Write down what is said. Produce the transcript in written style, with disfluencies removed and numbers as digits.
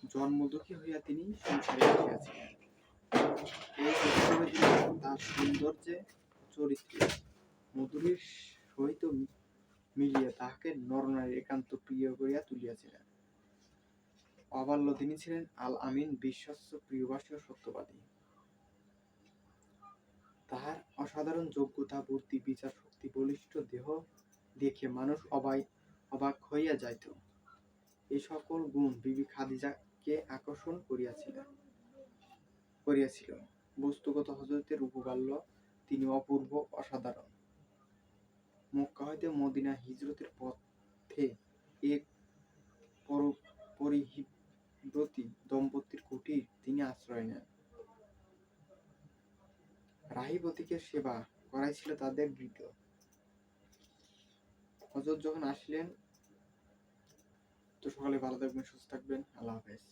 জন্মদুঃখী হইয়া তিনি সংসারে আসিয়াছিলেন। এই উৎসবে তিনি তার সৌন্দর্যে চরিত্রে মধুরীর সহিত মিলিয়া তাহাকে নরনারীর একান্ত প্রিয় করিয়া তুলিয়াছিলেন। অবাল্য তিনি ছিলেন আল আমিন, বিশ্বস্ত, প্রিয়ভাষী ও সত্যবাদী। তাহার অসাধারণ যোগ্যতা, বুদ্ধি, বিচার শক্তি, বলিষ্ঠ দেহ দেখিয়া মানুষ অবাক হইয়া যাইত। এই সকল গুণ বিবি খাদিজাকে আকর্ষণ করিয়াছিল। বস্তুগত হযরতের রূপবাল্য তিনি অপূর্ব, অসাধারণ। মক্কা হইতে মদিনা হিজরতের পথে এক পরিব্রতী দম্পতির কুটির তিনি আশ্রয় নেন। রাহিবতীকে সেবা করাই ছিল তাদের রীতি। হযরত যখন আসলেন, তো সকলে ভালো থাকবেন, সুস্থ থাকবেন। আল্লাহ হাফেজ।